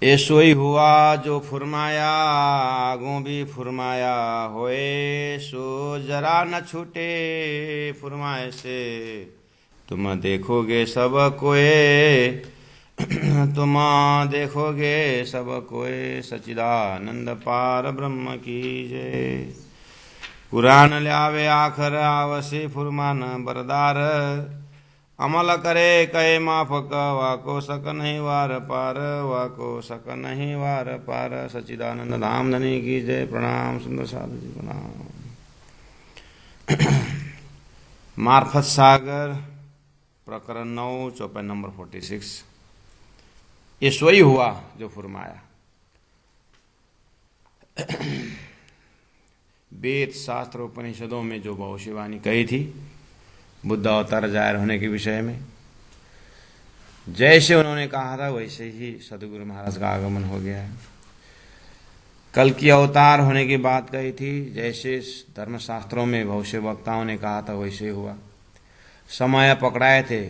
ये सोई हुआ जो फुरमाया आगों भी फुरमाया होए, सो जरा न छूटे फुरमाए से। तुम देखोगे सब कोए तुम देखोगे सब कोए, सच्चिदानंद पार ब्रह्म की जय। कुरान ल्यावे आखर आवसे फुरमान बरदार, अमल करे कहे माफक वाको सक नहीं वार पार, वाको सक नहीं वार पार। सच्चिदानंद धाम धनी की जय। प्रणाम सुंदर साधु जी प्रणाम। मार्फत सागर प्रकरण 9 चौपाई नंबर 46। ये सोई हुआ जो फुरमाया। वेद शास्त्र उपनिषदों में जो भविष्यवाणी कही थी बुद्ध अवतार जाहिर होने के विषय में, जैसे उन्होंने कहा था वैसे ही सदगुरु महाराज का आगमन हो गया है। कल की अवतार होने की बात कही थी, जैसे धर्मशास्त्रों में भविष्य वक्ताओं ने कहा था वैसे हुआ। समय पकड़ाए थे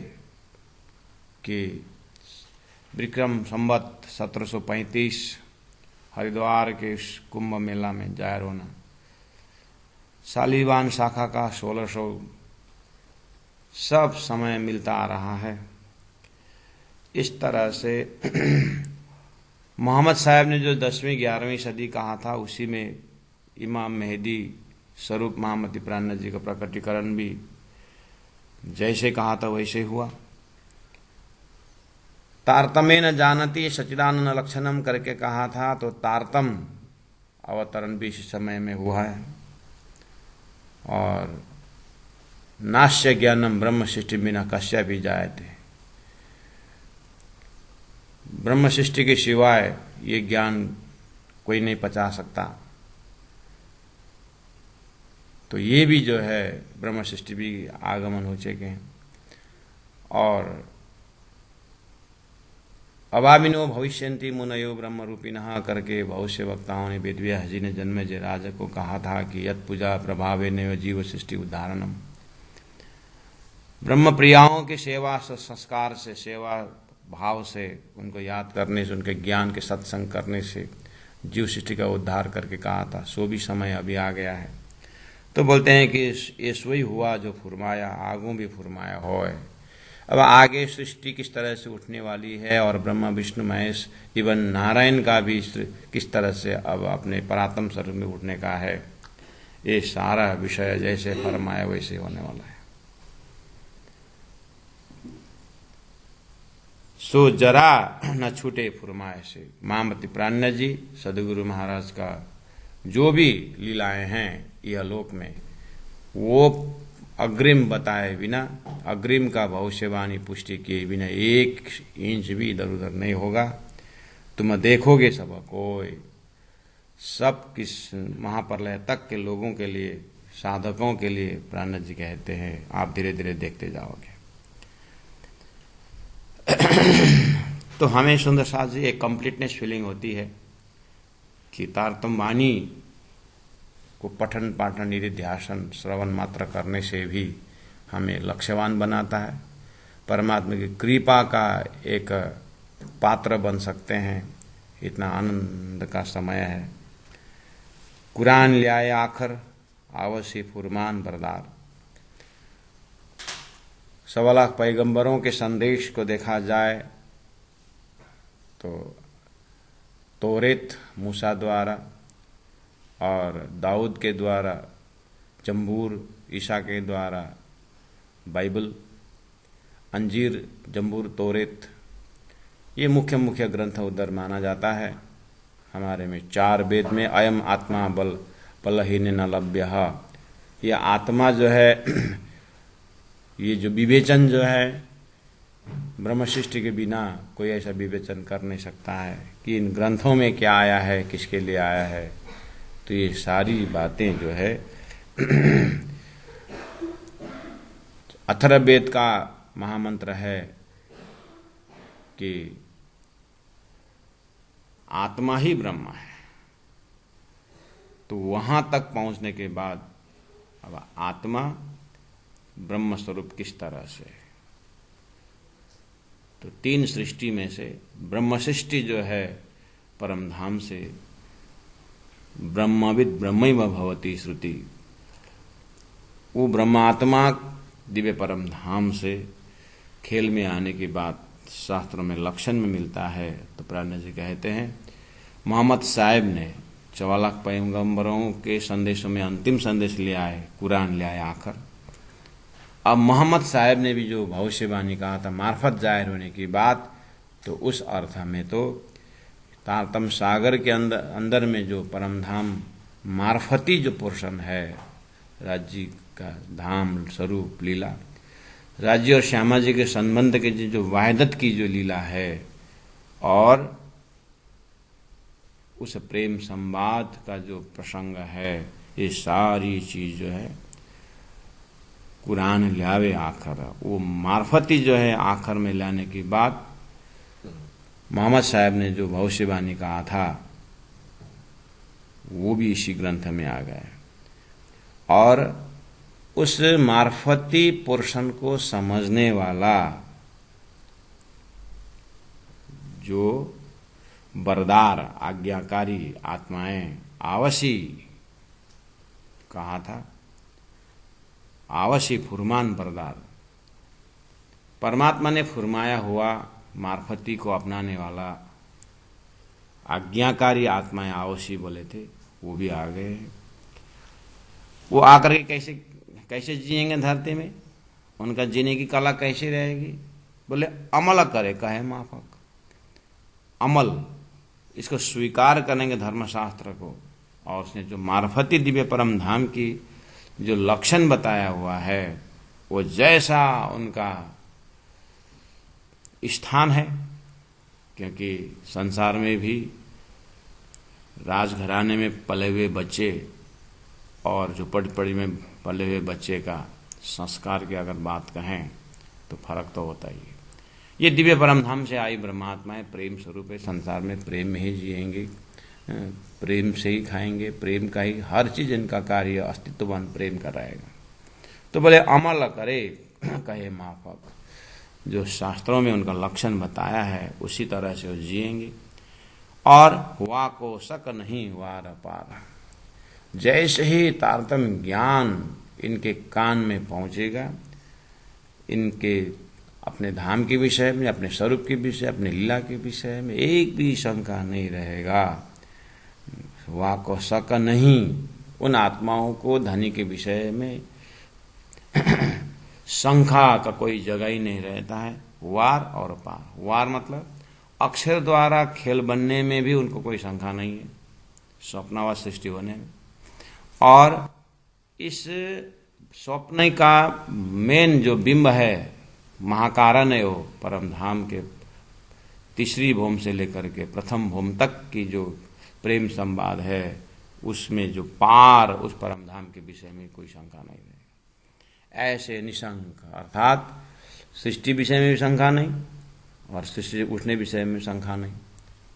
कि विक्रम संवत 1735 हरिद्वार के कुंभ मेला में जाहिर होना, शालीवान शाखा का 1600, सब समय मिलता आ रहा है। इस तरह से मोहम्मद साहब ने जो 10वीं 11वीं सदी कहा था, उसी में इमाम मेहदी स्वरूप महामति प्राण जी का प्रकटीकरण भी जैसे कहा था वैसे हुआ। तारतमेन जानती सच्चिदानंद लक्षणम करके कहा था, तो तारतम अवतरण भी इस समय में हुआ है। और नाश्य ज्ञानम ब्रह्म सृष्टि बिना कश्य भी जायते, ब्रह्म सृष्टि के सिवाय ये ज्ञान कोई नहीं पचा सकता। तो ये भी जो है ब्रह्म सृष्टि भी आगमन हो चुके हैं। और अवामिनो भविष्यन्ति मुनयो ब्रह्म रूपिणः करके भविष्य वक्ताओं ने वेदव्यास जी ने जन्मेजय राजा को कहा था कि यत पूजा प्रभावे नैव जीव सृष्टि उद्धारणम। ब्रह्म प्रियाओं की सेवा संस्कार से, सेवा भाव से, उनको याद करने से, उनके ज्ञान के सत्संग करने से जीव सृष्टि का उद्धार करके कहा था। सो भी समय अभी आ गया है। तो बोलते हैं कि ये सोई हुआ जो फुरमाया आगों भी फुरमाया होए। अब आगे सृष्टि किस तरह से उठने वाली है और ब्रह्मा विष्णु महेश इवन नारायण का भी किस तरह से अब अपने परात्म स्वरूप में उठने का है, ये सारा विषय जैसे फरमाया वैसे होने वाला है। सो जरा न छूटे फुरमाए से। महामति प्राण जी सदगुरु महाराज का जो भी लीलाएं हैं यह लोक में, वो अग्रिम बताए बिना, अग्रिम का भविष्यवाणी पुष्टि किए बिना एक इंच भी इधर उधर नहीं होगा। तुम देखोगे सब कोई, सब किस महाप्रलय तक के लोगों के लिए, साधकों के लिए प्राण जी कहते हैं आप धीरे धीरे देखते जाओगे। तो हमें सुंदर साथ जी एक कंप्लीटनेस फीलिंग होती है कि तारतम वाणी को पठन पाठन निधिध्यासन श्रवण मात्र करने से भी हमें लक्ष्यवान बनाता है, परमात्मा की कृपा का एक पात्र बन सकते हैं। इतना आनंद का समय है। कुरान ल्याए आखर आवसी फुरमान बरदार। 1.25 लाख पैगंबरों के संदेश को देखा जाए तो तौरेत मूसा द्वारा और दाऊद के द्वारा, जंबूर ईसा के द्वारा बाइबल, अंजीर जंबूर तौरेत, ये मुख्य मुख्य ग्रंथ उधर माना जाता है। हमारे में 4 वेद में अयम आत्मा बल बलहीन न लभ्यः, यह आत्मा जो है ये जो विवेचन जो है ब्रह्म सृष्टि के बिना कोई ऐसा विवेचन कर नहीं सकता है कि इन ग्रंथों में क्या आया है, किसके लिए आया है। तो ये सारी बातें जो है अथर्ववेद का महामंत्र है कि आत्मा ही ब्रह्म है। तो वहां तक पहुंचने के बाद अब आत्मा ब्रह्म स्वरूप किस तरह से, तो 3 सृष्टि में से ब्रह्म सृष्टि जो है परम धाम से ब्रह्मविद ब्रह्मैव भवति श्रुति, वो ब्रह्मात्मा दिव्य परम धाम से खेल में आने की बात शास्त्रों में लक्षण में मिलता है। तो प्राण जी कहते हैं मोहम्मद साहब ने 14 लाख पैगंबरों के संदेशों में अंतिम संदेश ले आए, कुरान ले आए आखिर। अब मोहम्मद साहब ने भी जो भविष्यवाणी कहा था मार्फत जाहिर होने की बात, तो उस अर्थ में तो तारतम सागर के अंदर में जो परमधाम मार्फती जो पोर्शन है, राज्य का धाम स्वरूप लीला, राज्य और श्यामा जी के संबंध के जो वायदत की जो लीला है और उस प्रेम संवाद का जो प्रसंग है, ये सारी चीज जो है कुरान लावे आखिर, वो मार्फती जो है आखिर में लाने की बात मोहम्मद साहब ने जो भविष्यवाणी कहा था वो भी इसी ग्रंथ में आ गया। और उस मार्फती पोर्शन को समझने वाला जो बरदार आज्ञाकारी आत्माएं आवशी कहा था, आवशी फुरमान बरदार, परमात्मा ने फुरमाया हुआ मार्फती को अपनाने वाला आज्ञाकारी आत्माएं आवशी बोले थे, वो भी आ गए। वो आकर के कैसे कैसे जिएंगे धरती में, उनका जीने की कला कैसी रहेगी? बोले अमल करे, कहे माफक अमल, इसको स्वीकार करेंगे धर्मशास्त्र को, और उसने जो मार्फती दिव्य परम धाम की जो लक्षण बताया हुआ है वो जैसा उनका स्थान है, क्योंकि संसार में भी राजघराने में पले हुए बच्चे और झोपड़पट्टी में पले हुए बच्चे का संस्कार की अगर बात कहें तो फर्क तो होता ही है। ये दिव्य परम धाम से आई ब्रह्मात्माएं प्रेम स्वरूप है, संसार में प्रेम में ही जिएंगे, प्रेम से ही खाएंगे, प्रेम का ही हर चीज इनका कार्य अस्तित्ववान प्रेम का रहेगा। तो बोले अमल करे, कहे माफक, जो शास्त्रों में उनका लक्षण बताया है उसी तरह से वो जिएंगे। और वा को सक नहीं वार पार, जैसे ही तारतम ज्ञान इनके कान में पहुंचेगा, इनके अपने धाम के विषय में, अपने स्वरूप के विषय, अपने लीला के विषय में एक भी शंका नहीं रहेगा। वा को सक नहीं, उन आत्माओं को धनी के विषय में शंका का कोई जगह ही नहीं रहता है। वार और पार, वार मतलब अक्षर द्वारा खेल बनने में भी उनको कोई शंका नहीं है, स्वप्नावत सृष्टि होने में। और इस स्वप्न का मेन जो बिंब है, महाकारण है, वो परम धाम के तीसरी भूम से लेकर के प्रथम भूम तक की जो प्रेम संवाद है, उसमें जो पार उस परम धाम के विषय में कोई शंका नहीं रहेगी। ऐसे निशंक, अर्थात सृष्टि विषय में भी शंका नहीं और सृष्टि उठने विषय में शंका नहीं,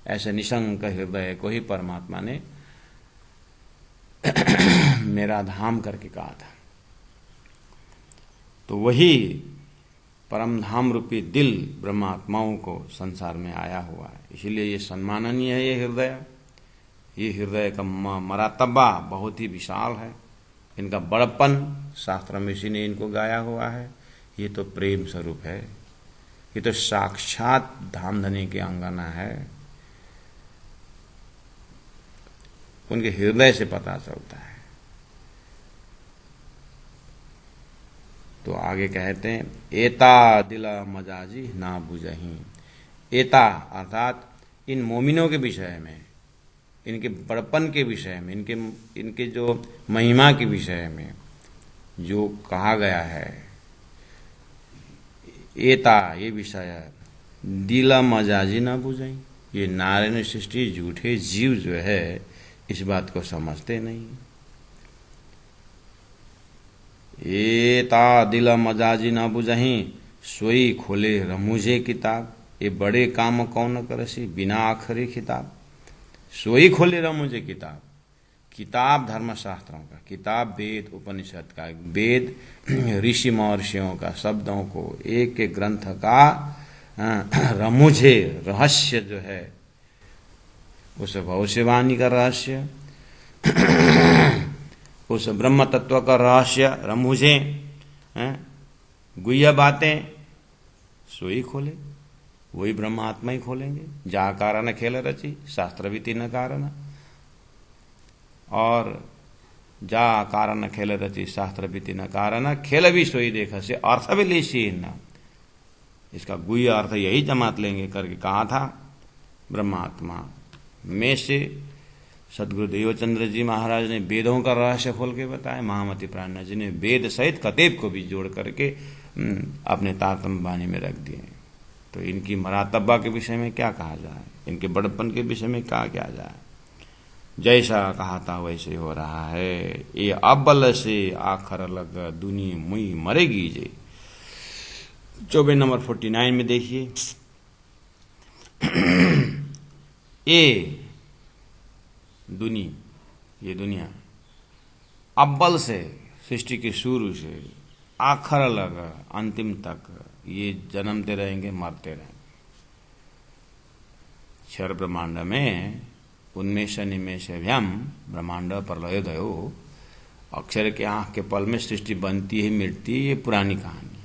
ऐसे निशंक हृदय को ही परमात्मा ने मेरा धाम करके कहा था। तो वही परम धाम रूपी दिल ब्रह्मात्माओं को संसार में आया हुआ है, इसीलिए ये सम्माननीय है। ये हृदय का मरातबा बहुत ही विशाल है, इनका बड़पन शास्त्र में इसी ने इनको गाया हुआ है। ये तो प्रेम स्वरूप है, ये तो साक्षात धामधनी की अंगना है, उनके हृदय से पता चलता है। तो आगे कहते हैं एता दिला मजाजी ना बुझही, एता अर्थात इन मोमिनों के विषय में, इनके बड़पन के विषय में, इनके जो महिमा के विषय में जो कहा गया है, एता ये विषय दिला मजाजी ना बुझई, ये नारायण सृष्टि झूठे जीव जो है इस बात को समझते नहीं। एता दिला मजाजी ना बुझही, सोई खोले रमुझे किताब, ये बड़े काम कौन करसी बिना आखरी किताब। सोई खोले रमुझे किताब, किताब धर्मशास्त्रों का, किताब वेद उपनिषद का, वेद ऋषि महर्षियों का शब्दों को, एक एक ग्रंथ का रमुझे रहस्य जो है उस भविष्यवाणी का रहस्य, उस ब्रह्म तत्व का रहस्य रमूजें, गुह्य बातें, सोई खोले, वही ब्रह्मात्मा ही खोलेंगे। जा कारण खेल रची शास्त्रविति न कारण, और जा कारण खेल रची शास्त्रविति न कारण, खेल भी सोई देखा से अर्थ भी लीसी न। इसका गुह्य अर्थ यही जमात लेंगे करके कहा था। ब्रह्मात्मा में से सदगुरु देवचंद्र जी महाराज ने वेदों का रहस्य खोल के बताया। महामती प्राणनाथ जी ने वेद सहित कतेब को भी जोड़ करके अपने तारतम्य वाणी में रख दिए। तो इनकी मरातब्बा के विषय में क्या कहा जाए, इनके बड़प्पन के विषय में क्या क्या जाए। जैसा कहा था वैसे हो रहा है। ये अब्बल से आखर लग दुनिया मुई मरेगी जे। 24 नंबर 49 में देखिए, ये दुनिया अव्वल से, सृष्टि के शुरू से आखिर लग अंतिम तक ये जन्मते रहेंगे, मरते रहेंगे। क्षर ब्रह्मांड में उन्मेष निमेष व्यम ब्रह्मांड प्रलयोदयो। अक्षर के आंख के पल में सृष्टि बनती है, मिटती है, ये पुरानी कहानी है।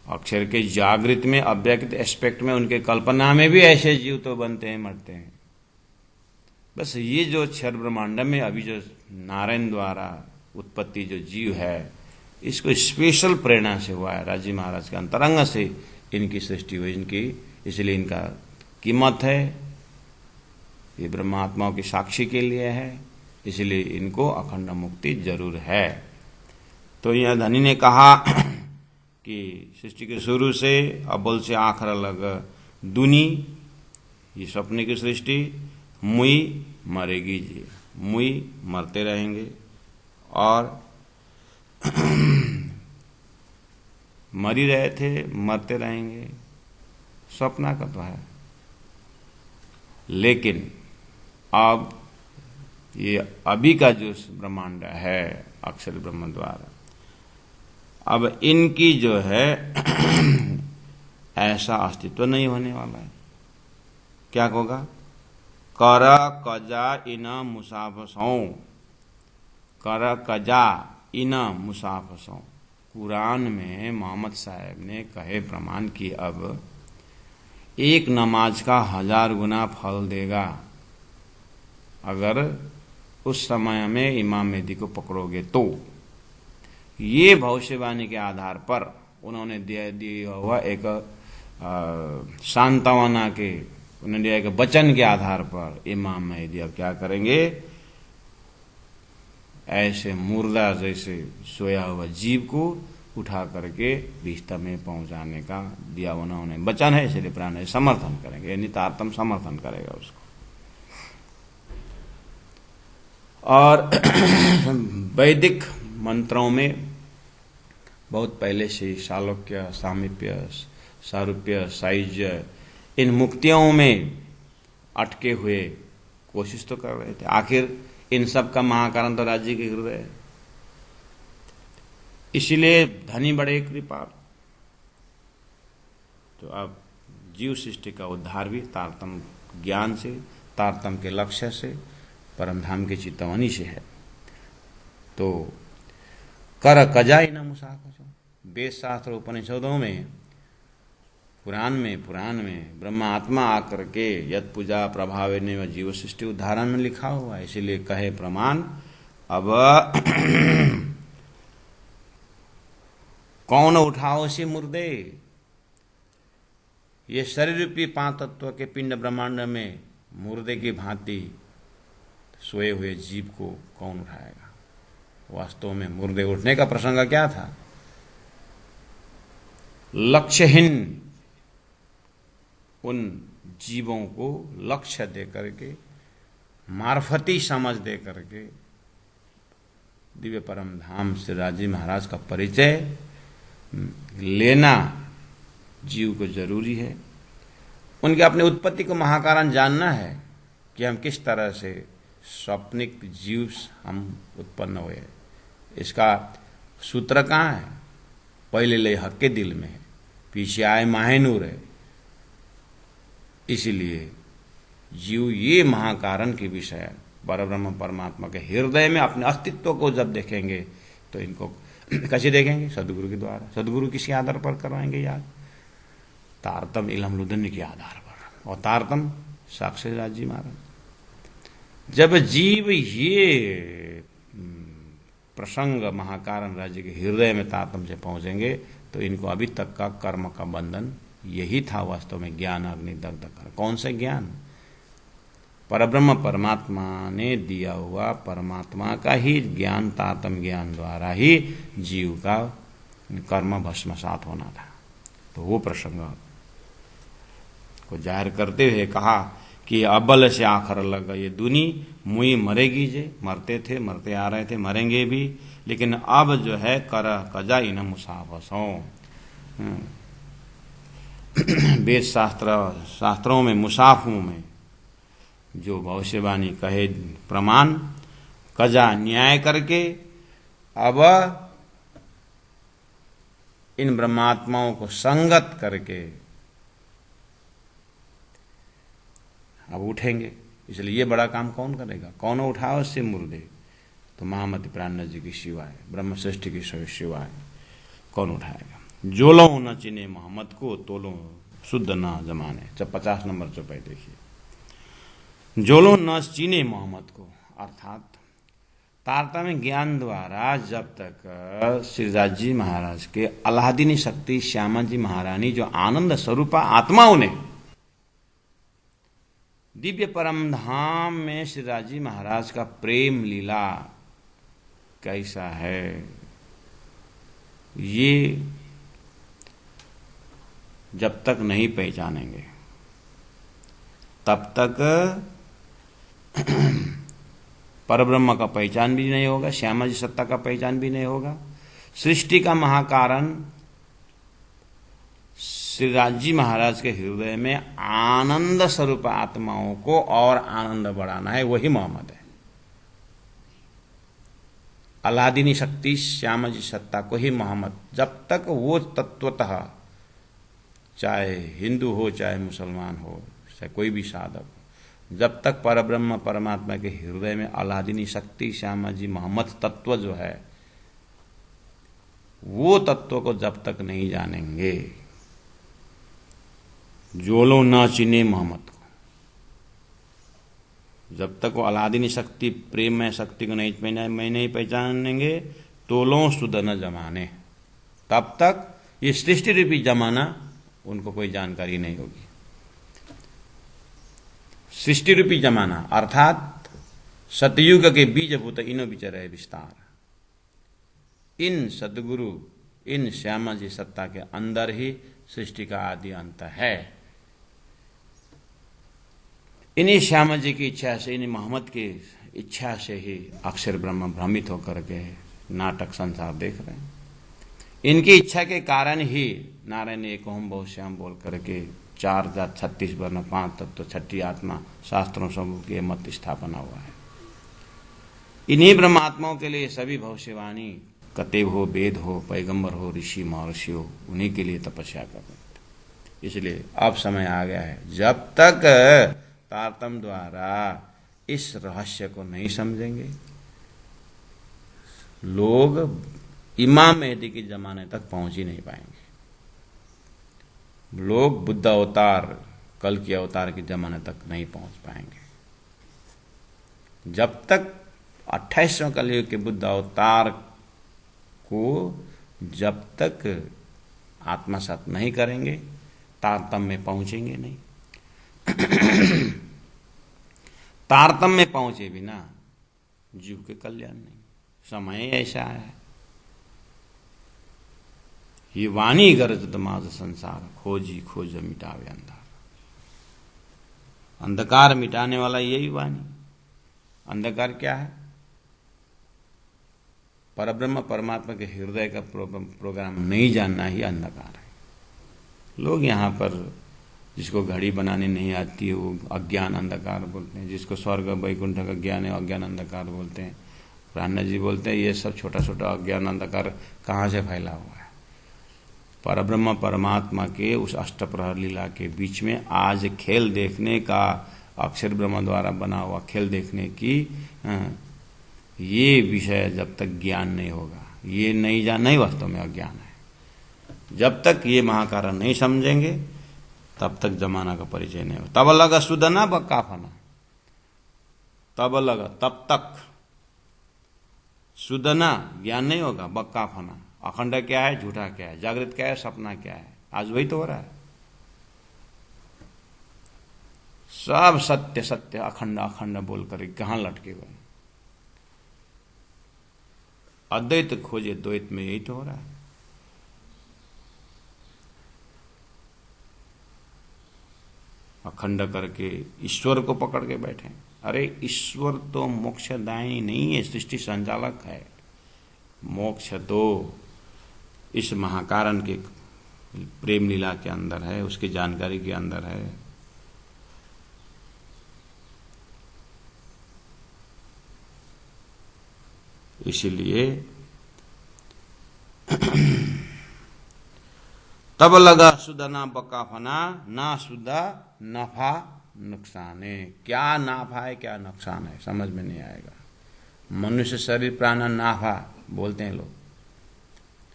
अक्षर के जागृत में, अव्यक्त एस्पेक्ट में, उनके कल्पना में भी ऐसे जीव तो बनते हैं, मरते हैं। बस ये जो क्षर ब्रह्मांड में अभी जो नारायण द्वारा उत्पत्ति जो जीव है, इसको स्पेशल प्रेरणा से हुआ है। राजी महाराज के अंतरंग से इनकी सृष्टि हुई, इनकी, इसलिए इनका कीमत है। ये ब्रह्मात्माओं की साक्षी के लिए है, इसलिए इनको अखंड मुक्ति जरूर है। तो यह धनी ने कहा कि सृष्टि के शुरू से अव्वल से आखिर लग दुनी, ये सपने की सृष्टि, मुई मरेगी जी, मुई मरते रहेंगे, और मरी रहे थे, मरते रहेंगे, सपना का तो है। लेकिन अब ये अभी का जो ब्रह्मांड है अक्षर ब्रह्म द्वारा, अब इनकी जो है ऐसा अस्तित्व नहीं होने वाला है। क्या होगा? कर कजा इन मुसाफसों, कर कजा इन मुसाफसों। कुरान में मोहम्मद साहब ने कहे प्रमाण कि अब एक नमाज का 1000 गुना फल देगा अगर उस समय में इमाम मेहदी को पकड़ोगे तो। ये भविष्यवाणी के आधार पर उन्होंने दिया हुआ एक सांत्वना के, उन्होंने दिया एक वचन के आधार पर इमाम मेहदी अब क्या करेंगे, ऐसे मुर्दा जैसे सोया हुआ जीव को उठा करके रिश्ता में पहुंचाने का दिया उन्होंने वचन है। इसलिए प्राण समर्थन करेंगे, यानी तारतम समर्थन करेगा उसको। और वैदिक मंत्रों में बहुत पहले से शालोक्य, सामीप्य, सारूप्य, सायुज्य, इन मुक्तियों में अटके हुए कोशिश तो कर रहे थे। आखिर इन सब का महाकारण तो राज्य के हृदय है। इसीलिए धनी बड़े कृपाल। तो अब जीव सृष्टि का उद्धार भी तारतम ज्ञान से, तारतम के लक्ष्य से, परमधाम के चितवनी से है। तो कर कजाई न मुसाफो, वेद शास्त्र उपनिषदों में, पुराण में ब्रह्मा आत्मा आकर के यद पूजा प्रभावेन व जीव सृष्टि उद्धारण में लिखा हुआ है। इसीलिए कहे प्रमाण अब कौन उठाओ से मुर्दे। ये शरीर रूपी 5 तत्व के पिंड ब्रह्मांड में मुर्दे की भांति सोए हुए जीव को कौन उठाएगा। वास्तव में मुर्दे उठने का प्रसंग क्या था? लक्ष्यहीन उन जीवों को लक्ष्य दे करके, मार्फती समझ दे करके दिव्य परम धाम श्री राजी महाराज का परिचय लेना जीव को जरूरी है। उनके अपनी उत्पत्ति को महाकारण जानना है कि हम किस तरह से स्वप्निक जीव हम उत्पन्न हुए। इसका सूत्र कहाँ है? पहले ले हक के दिल में है, पीछे आए माहे नूर है। इसीलिए जीव ये महाकारण के विषय परब्रह्म परमात्मा के हृदय में अपने अस्तित्व को जब देखेंगे तो इनको कैसे देखेंगे? सदगुरु के द्वारा। सदगुरु किसी आधार पर करवाएंगे याद? तारतम इलम लुदन्य के आधार पर। और तारतम साक्षी राजी महाराज। जब जीव ये प्रसंग महाकारण राज्य के हृदय में तारतम से पहुंचेंगे तो इनको अभी तक का कर्म का बंधन यही था वास्तव में, ज्ञान अग्नि दग्ध कर। कौन सा ज्ञान? परब्रह्म परमात्मा ने दिया हुआ परमात्मा का ही ज्ञान, तारतम ज्ञान द्वारा ही जीव का कर्म भस्मसात होना था। तो वो प्रसंग को जाहिर करते हुए कहा कि अबल से आखर लग ये दुनी मुई मरेगी जे। मरते थे, मरते आ रहे थे, मरेंगे भी, लेकिन अब जो है कर कजा इन मुसाफसों। वेद शास्त्रों में, मुसाफों में जो भविष्यवाणी कहे प्रमाण कजा न्याय करके अब इन ब्रह्मात्माओं को संगत करके अब उठेंगे। इसलिए ये बड़ा काम कौन करेगा? कौन उठाओ उससे मुर्दे? तो महामति प्राणनाथ जी की शिवाय, ब्रह्म सृष्टि की शिवाय कौन उठाएगा? जो लो न चिने मोहम्मद को, तो लो शुद्ध न जमाने। 50 नंबर चौपाई देखिए। जो लो न चिने मोहम्मद को, अर्थात तारतम्य ज्ञान द्वारा जब तक श्रीदास जी महाराज के अलादीनी शक्ति श्यामा जी महारानी जो आनंद स्वरूपा आत्माओं ने दिव्य परम धाम में श्रीदास जी महाराज का प्रेम लीला कैसा है, ये जब तक नहीं पहचानेंगे तब तक परब्रह्म का पहचान भी नहीं होगा, श्यामा जी सत्ता का पहचान भी नहीं होगा। सृष्टि का महाकारण श्रीदास जी महाराज के हृदय में आनंद स्वरूप आत्माओं को और आनंद बढ़ाना है, वही मोहम्मद है। अलादीनी शक्ति श्यामा जी सत्ता को ही मोहम्मद। जब तक वो तत्वतः, चाहे हिंदू हो चाहे मुसलमान हो चाहे कोई भी साधक, जब तक परब्रह्म परमात्मा के हृदय में अलादीनी शक्ति श्यामा जी मोहम्मद तत्व जो है, वो तत्व को जब तक नहीं जानेंगे, जो लोग न चिने मोहम्मद को, जब तक वो अलादीनी शक्ति प्रेम में शक्ति को नहीं पहचानेंगे, तो लो सुध न जमाने, तब तक ये सृष्टि रूपी जमाना उनको कोई जानकारी नहीं होगी। सृष्टि रूपी जमाना अर्थात सतयुग के बीजभूत इनो विचरे विस्तार, इन सदगुरु इन श्यामा जी सत्ता के अंदर ही सृष्टि का आदि अंत है। इन्हीं श्यामा जी की इच्छा से, इन्हीं मोहम्मद की इच्छा से ही अक्षर ब्रह्म भ्रमित होकर के नाटक संसार देख रहे हैं। इनकी इच्छा के कारण ही नारायण एक ओम बहु श्याम बोल करके 4 जात 36 वर्ण 5 तत्व 6 आत्मा शास्त्रों समूह के मत स्थापना हुआ है। इन्हीं ब्रह्मात्माओं के लिए सभी भविष्यवाणी कतेब हो, वेद हो, पैगंबर हो, ऋषि महर्षि हो, उन्हीं के लिए तपस्या कर रहे थे। इसलिए अब समय आ गया है, जब तक तारतम्य द्वारा इस रहस्य को नहीं समझेंगे, लोग इमाम मेहदी के जमाने तक पहुंच ही नहीं पाएंगे। लोग बुद्ध अवतार, कल के अवतार के जमाने तक नहीं पहुंच पाएंगे। जब तक 28वें कलयुग के बुद्ध अवतार को जब तक आत्मसात नहीं करेंगे, तारतम्य में पहुंचेंगे नहीं। तारतम्य में पहुंचे बिना जीव के कल्याण नहीं। समय ऐसा है, ये वाणी गरजत माज संसार, खोजी खोज मिटावे अंधार। अंधकार मिटाने वाला यही वाणी। अंधकार क्या है? परब्रह्म परमात्मा के हृदय का प्रोग्राम नहीं जानना ही अंधकार है। लोग यहाँ पर जिसको घड़ी बनाने नहीं आती है वो अज्ञान अंधकार बोलते हैं, जिसको स्वर्ग वैकुंठ का ज्ञान है अज्ञान अंधकार बोलते हैं। प्राणनाथ जी बोलते हैं ये सब छोटा छोटा अज्ञान अंधकार कहाँ से फैला हुआ है। परब्रह्म परमात्मा के उस अष्टप्रहर लीला के बीच में आज खेल देखने का अक्षर ब्रह्म द्वारा बना हुआ खेल देखने की ये विषय जब तक ज्ञान नहीं होगा, ये नहीं वास्तव में अज्ञान है। जब तक ये महाकारण नहीं समझेंगे तब तक जमाना का परिचय नहीं होगा। तब लगा सुदना बक्का फना, तब लगा तब तक सुदना ज्ञान नहीं होगा, बक्का फना अखंड क्या है, झूठा क्या है, जागृत क्या है, सपना क्या है। आज वही तो हो रहा है, सब सत्य सत्य अखंड अखंड बोलकर कहां लटके हुए। अद्वैत खोजे द्वैत में, यही तो हो रहा है। अखंड करके ईश्वर को पकड़ के बैठे। अरे ईश्वर तो मोक्षदायी नहीं है, सृष्टि संचालक है। मोक्ष तो इस महाकारण के प्रेम लीला के अंदर है, उसकी जानकारी के अंदर है। इसीलिए तब लगा सुदना बका फना, ना सुदा नफा नुकसान है। क्या नाफा है क्या नुकसान है समझ में नहीं आएगा। मनुष्य शरीर प्राण नाफा बोलते हैं लोग,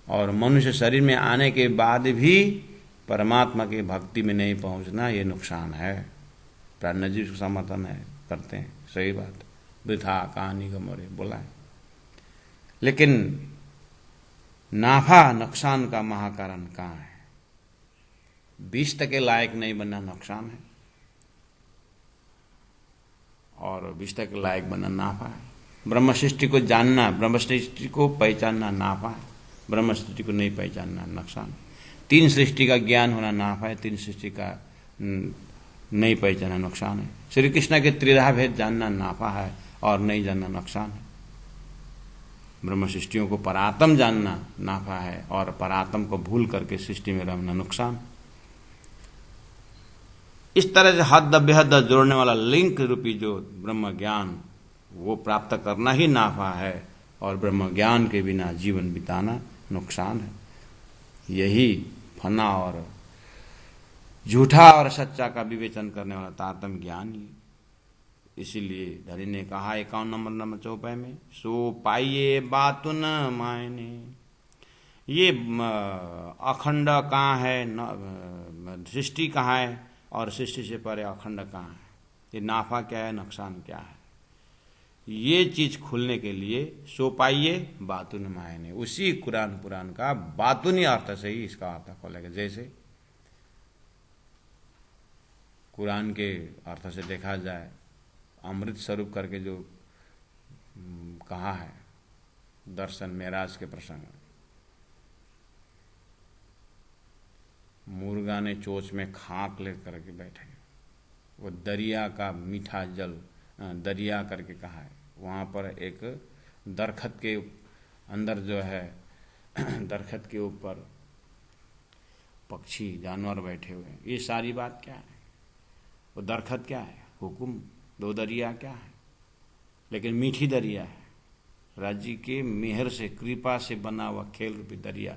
और मनुष्य शरीर में आने के बाद भी परमात्मा की भक्ति में नहीं पहुंचना, ये नुकसान है। प्राण जी उसको समर्थन है करते हैं, सही बात, वृथा कहानी का मोरे बोला है। लेकिन नाफा नुकसान का महाकारण कहाँ है? 20 के लायक नहीं बनना नुकसान है, और 20 के लायक बनना नाफा है। ब्रह्म सृष्टि को जानना, ब्रह्म सृष्टि को पहचानना नाफा है, ब्रह्म सृष्टि को नहीं पहचानना नुकसान। 3 सृष्टि का ज्ञान होना नाफा है, 3 सृष्टि का नहीं पहचानना नुकसान है। श्री कृष्ण के त्रिधा भेद जानना नाफा है, और नहीं जानना नुकसान है। ब्रह्म सृष्टियों को परात्म जानना नाफा है, और परात्म को भूल करके सृष्टि में रहना नुकसान। इस तरह से हद बेहद जोड़ने वाला लिंक रूपी जो ब्रह्म ज्ञान, वो प्राप्त करना ही नाफा है, और ब्रह्म ज्ञान के बिना जीवन बिताना नुकसान है। यही फना और झूठा और सच्चा का विवेचन करने वाला तारतम्य ज्ञान ही। इसीलिए धरी ने कहा 51 नंबर 54 में, सो पाइये बातुन मायने। ये अखंड कहाँ है, सृष्टि कहाँ है, और सृष्टि से परे अखंड कहाँ है, ये नाफा क्या है, नुकसान क्या है, ये चीज खुलने के लिए सो पाइये बातुन मायने, उसी कुरान पुराण का बातुनी अर्थ से ही इसका अर्थ खोलेगा। जैसे कुरान के अर्थ से देखा जाए, अमृत स्वरूप करके जो कहा है दर्शन मेराज के प्रसंग में, मुर्गा ने चोंच में खाक ले करके बैठे, वो दरिया का मीठा जल दरिया करके कहा है। वहाँ पर एक दरखत के अंदर जो है, दरखत के ऊपर पक्षी जानवर बैठे हुए हैं। ये सारी बात क्या है? वो दरखत क्या है? हुकुम। 2 दरिया क्या है? लेकिन मीठी दरिया है, राज्य के मेहर से कृपा से बना हुआ खेल रूपी दरिया।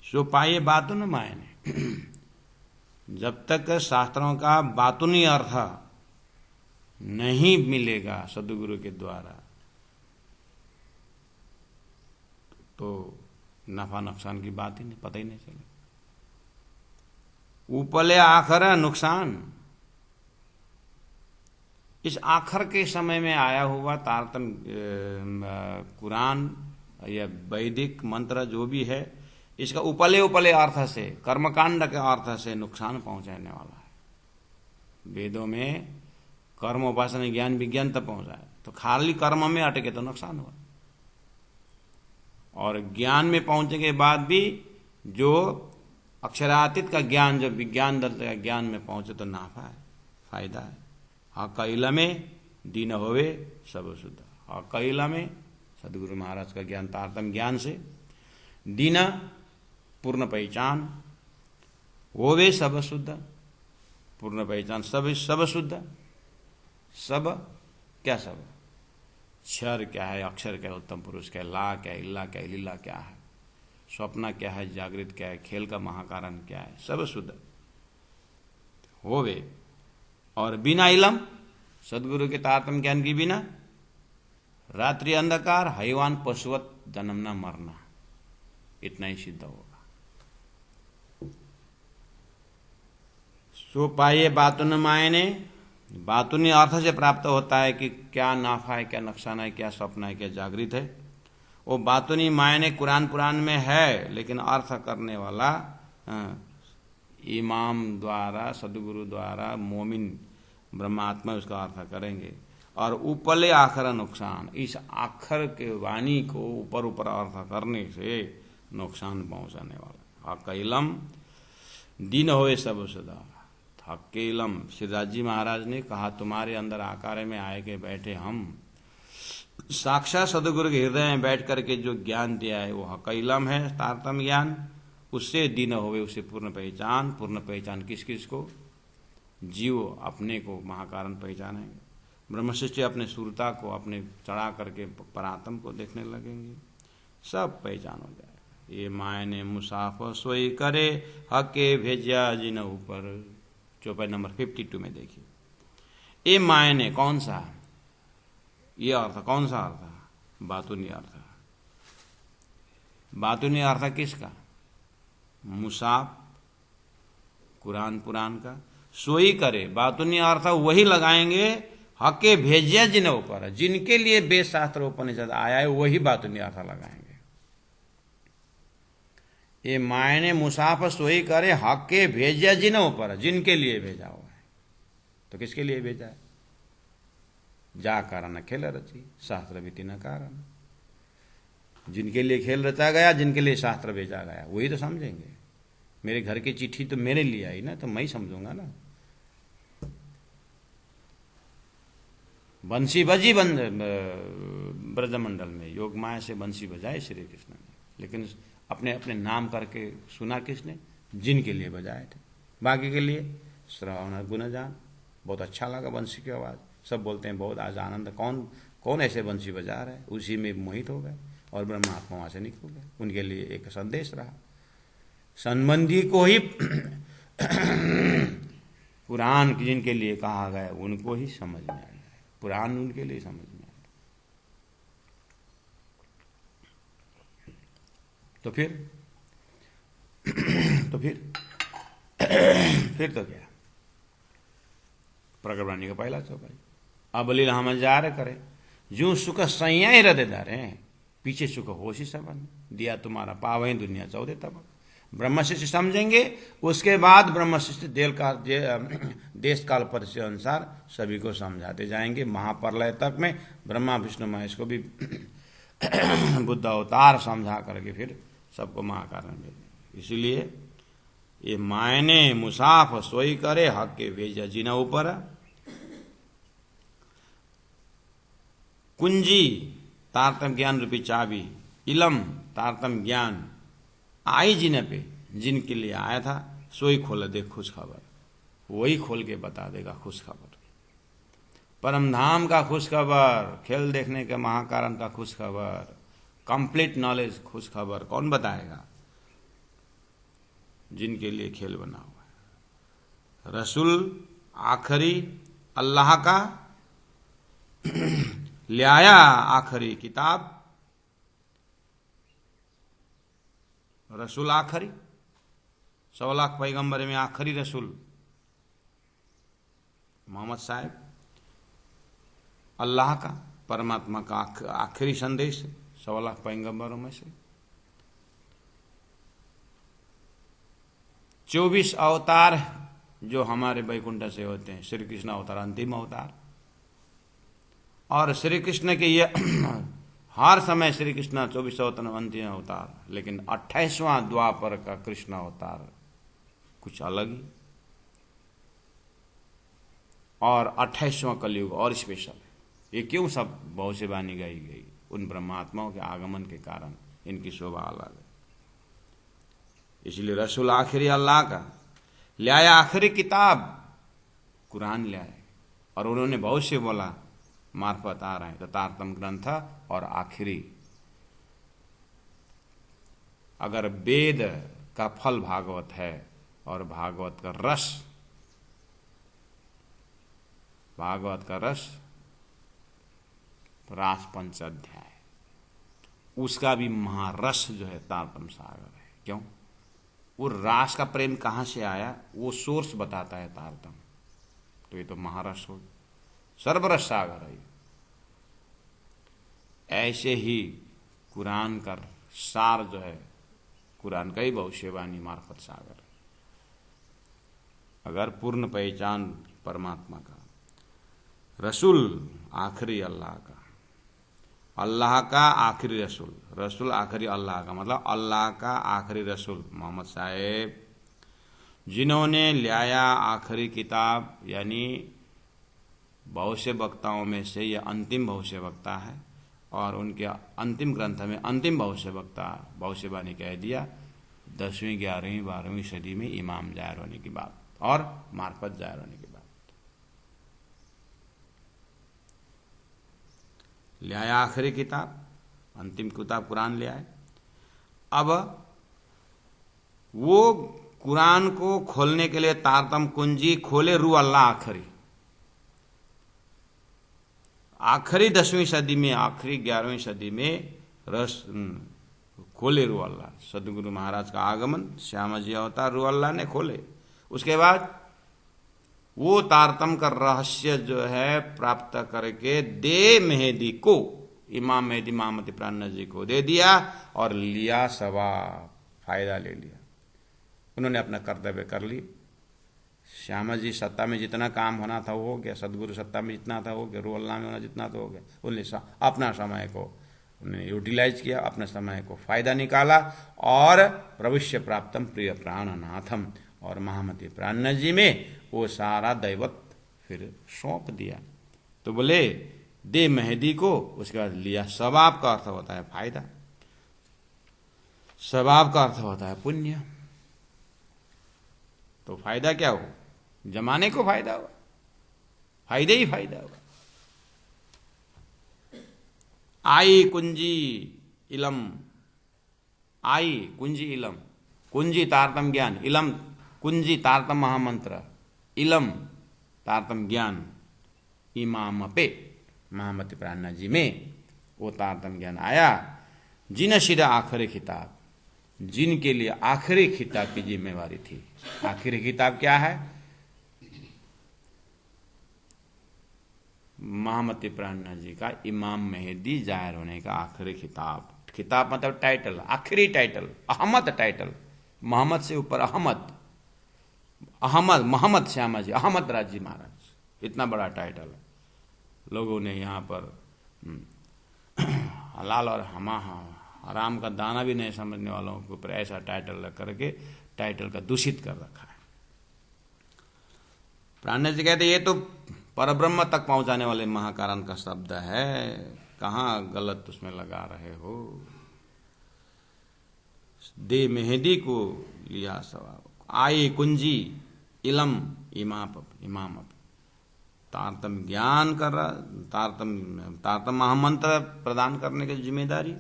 सो पाए बातुन मायने, जब तक शास्त्रों का बातुनी अर्थ नहीं मिलेगा सदगुरु के द्वारा, तो नफा नुकसान की बात ही नहीं, पता ही नहीं चले। ऊपले आखर नुकसान, इस आखिर के समय में आया हुआ तारतम्य कुरान या वैदिक मंत्र जो भी है, इसका उपले उपले अर्थ से, कर्मकांड के अर्थ से नुकसान पहुंचाने वाला है। वेदों में कर्म उपासना ज्ञान विज्ञान तक पहुंचाए, तो खाली कर्म में अटके तो नुकसान हुआ, और ज्ञान में पहुंचने के बाद भी जो अक्षरातीत का ज्ञान, जो विज्ञान दर्शन का ज्ञान में पहुंचे तो नाफा है, फायदा है। हक इलमे दीन होवे सब शुद्ध। हक इलमे सदगुरु महाराज का ज्ञान, तारतम्य ज्ञान से दीन पूर्ण पहचान, होवे सब शुद्ध, पूर्ण पहचान, सब शुद्ध। सब क्या? सब क्षर क्या है, अक्षर क्या है, उत्तम पुरुष क्या है, ला क्या है, इल्ला क्या है, लीला क्या है, स्वप्न क्या है, जागृत क्या है, खेल का महाकारण क्या है, सब शुद्ध होवे। और बिना इलम, सदगुरु के तारतम्य ज्ञान की बिना रात्रि अंधकार, हैवान पशुवत जन्मना मरना, इतना ही सिद्ध होगा। सो पाइए बातुन मायने, बातुनी अर्थ से प्राप्त होता है कि क्या नाफा है, क्या नुकसान है, क्या स्वप्न है, क्या जागृत है। वो बातुनी मायने कुरान पुराण में है, लेकिन अर्थ करने वाला इमाम द्वारा, सदगुरु द्वारा मोमिन ब्रह्मात्मा उसका अर्थ करेंगे। और उपले आखर नुकसान, इस आखर के वाणी को ऊपर ऊपर अर्थ करने से नुकसान पहुंचाने वाला। हकैलम दिन होए सब सदा, हकेलम सिद्धार्थ जी महाराज ने कहा तुम्हारे अंदर आकार में आए के बैठे हम, साक्षात सदगुरु के हृदय में बैठ करके जो ज्ञान दिया है वो हकैलम है, तारतम्य ज्ञान। उससे दिन होवे, उससे पूर्ण पहचान। पूर्ण पहचान किस किस को? जीव अपने को महाकारण पहचानेंगे, ब्रह्मशिष्य अपने सुरता को अपने चढ़ा करके परात्म को देखने लगेंगे, सब पहचान हो जाएगा। ये मायने मुसाफर सोई करे, हके भेजा जिन ऊपर। चौपाई नंबर 52 में देखिए, ये मायने कौन सा, ये अर्थ कौन सा अर्थ? बातुनी अर्थ। बातुनी अर्थ किसका? मुसाफ कुरान पुराण का। सोई करे, बातुनी अर्थ वही लगाएंगे हके भेजिया जिन ऊपर, जिनके लिए वेद शास्त्र उपनिषद आया है वही बातुनी अर्थ लगाएंगे। ये मायने मुसाफर सोई करे, हके भेजिया जिन ऊपर, जिनके लिए भेजा हुआ है। तो किसके लिए भेजा है? जा कारण खेल रची, शास्त्र भी तीन कारण। जिनके लिए खेल रचा गया, जिनके लिए शास्त्र भेजा गया, वही तो समझेंगे। मेरे घर की चिट्ठी तो मेरे लिए आई ना, तो मैं ही समझूंगा ना। बंसी बजी ब्रजमंडल में योग माया से बंसी बजाए श्री कृष्ण ने, लेकिन अपने अपने नाम करके सुना किसने? जिनके लिए बजाए थे। बाकी के लिए श्रवण गुणजान, बहुत अच्छा लगा बंसी की आवाज, सब बोलते हैं बहुत आज आनंद, कौन कौन ऐसे बंसी बजा रहे हैं, उसी में मोहित हो गए और ब्रह्मात्मा वहां से निकल गए। उनके लिए एक संदेश रहा। संबंधी को ही पुराण जिनके लिए कहा गया उनको ही समझ में आया, पुराण उनके लिए समझ में आया। तो फिर फिर तो क्या, प्रकट वाणी का पहला चौपाई। अब लीला हम जार करे, जो सुख सैया ही हृदय धरे, पीछे सुख होशी सबन, दिया तुम्हारा पावे दुनिया 14 तब। ब्रह्मशिष्य समझेंगे, उसके बाद ब्रह्मशिष्य देश काल परिस्थिति अनुसार सभी को समझाते जाएंगे। महाप्रलय तक में ब्रह्मा विष्णु महेश को भी बुद्ध अवतार समझा करके फिर सबको महाकारण भेजेंगे। इसीलिए ये मायने मुसाफ सोई करे, हक के भेजा जिना ऊपर। कुंजी तारतम ज्ञान रूपी चाबी, इलम तारतम ज्ञान आई जिन पे, जिनके लिए आया था सोई खोल दे खुश खबर, वही खोल के बता देगा खुश खबर। परम धाम का खुश खबर, खेल देखने के महाकारण का खुश खबर, कंप्लीट नॉलेज खुश खबर कौन बताएगा? जिनके लिए खेल बना हुआ है। रसूल आखिरी अल्लाह का ले आया आखिरी किताब, रसूल आखिरी, 100 लाख पैगंबर में आखिरी रसूल मोहम्मद साहब, अल्लाह का परमात्मा का आखिरी संदेश 100 लाख पैगंबरों में से। 24 अवतार जो हमारे वैकुंठ से होते हैं, श्री कृष्ण अवतार अंतिम अवतार। और श्री कृष्ण के ये हर समय श्री कृष्ण 24 अवतार अंतिम अवतार, लेकिन 28वां द्वापर का कृष्ण अवतार कुछ अलग ही, और 28वां कलयुग और स्पेशल है। ये क्यों सब बहुत से बानी गाई गई? उन ब्रह्मात्माओं के आगमन के कारण इनकी शोभा अलग है। इसलिए रसूल आखिरी अल्लाह का ले आया आखिरी किताब, कुरान ले आए। और उन्होंने बहुत से बोला मार्फत आ रहे हैं, तो तारतम ग्रंथ और आखिरी अगर वेद का फल भागवत है और भागवत का रस, भागवत का रस रास पंचाध्याय, उसका भी महारस जो है तारतम सागर है। क्यों? वो रास का प्रेम कहां से आया, वो सोर्स बताता है तारतम। तो ये तो महारस हो, सर्वरस सागर है। ऐसे ही कुरान का सार जो है, कुरान का ही भविष्यवाणी मार्फत सागर है। अगर पूर्ण पहचान परमात्मा का, रसूल आखिरी अल्लाह का, अल्लाह का आखिरी रसूल, रसूल आखिरी अल्लाह का, मतलब अल्लाह का आखिरी रसूल मोहम्मद साहेब, जिन्होंने लाया आखिरी किताब, यानी भविष्य वक्ताओं में से यह अंतिम भविष्य वक्ता है और उनके अंतिम ग्रंथ में अंतिम भविष्य वक्ता भविष्यवाणी कह दिया 10वीं 11वीं 12वीं सदी में इमाम जाहिर होने की बात और मार्फत जाहिर होने की बात। ले आया आखिरी किताब, अंतिम किताब कुरान ले आए। अब वो कुरान को खोलने के लिए तारतम कुंजी खोले रू अल्लाह आखिरी 10वीं सदी में, आखिरी 11वीं सदी में रस खोले रू अल्लाह, सदगुरु महाराज का आगमन, श्यामा जी अवतार, रू अल्लाह ने खोले। उसके बाद वो तारतम का रहस्य जो है प्राप्त करके दे मेहदी को, इमाम मेहदी मोहम्मद प्राण जी को दे दिया और लिया सवाब, फायदा ले लिया। उन्होंने अपना कर्तव्य कर ली। श्यामा जी सत्ता में जितना काम होना था वो हो गया, सदगुरु सत्ता में जितना था हो गया, रू अल्लाह में होना जितना था हो गया। उन्होंने अपना समय को उन्होंने यूटिलाइज किया, अपने समय को फायदा निकाला और भविष्य प्राप्तम प्रिय प्राणनाथम, और महामती प्राण जी में वो सारा दैवत फिर सौंप दिया। तो बोले दे मेहदी को, उसके बाद लिया। सवाब का अर्थ होता है फायदा, सवाब का अर्थ होता है पुण्य। तो फायदा क्या हो, जमाने को फायदा हुआ, फायदे ही फायदा हुआ। आई कुंजी इलम, आई कुंजी इलम, कुंजी तारतम ज्ञान, इलम कुंजी तारतम महामंत्र, इलम तारतम ज्ञान, इमाम पे महामती प्राणनाथ जी में वो तारतम ज्ञान आया। जिन शिरा आखिरी खिताब, जिनके लिए आखिरी खिताब की जिम्मेवारी थी। आखिरी खिताब क्या है? महामती प्राणनाथ जी का इमाम मेहदी जाहिर होने का आखिरी खिताब। खिताब मतलब टाइटल, आखिरी टाइटल, अहमद टाइटल, मोहम्मद से ऊपर अहमद, अहमद मोहम्मद श्यामा जी, अहमद राज जी महाराज, इतना बड़ा टाइटल है। लोगों ने यहाँ पर हलाल और हराम का दाना भी नहीं समझने वालों के ऊपर ऐसा टाइटल रख करके टाइटल का दूषित कर रखा है। प्राणनाथ जी कहते ये तो परब्रह्म तक पहुंचाने वाले महाकारण का शब्द है, कहाँ गलत उसमें लगा रहे हो। दे मेहदी को लिया सवाब, आई कुंजी इलम इमाम तारतम ज्ञान कर रहा, तारतम महामंत्र प्रदान करने की जिम्मेदारी,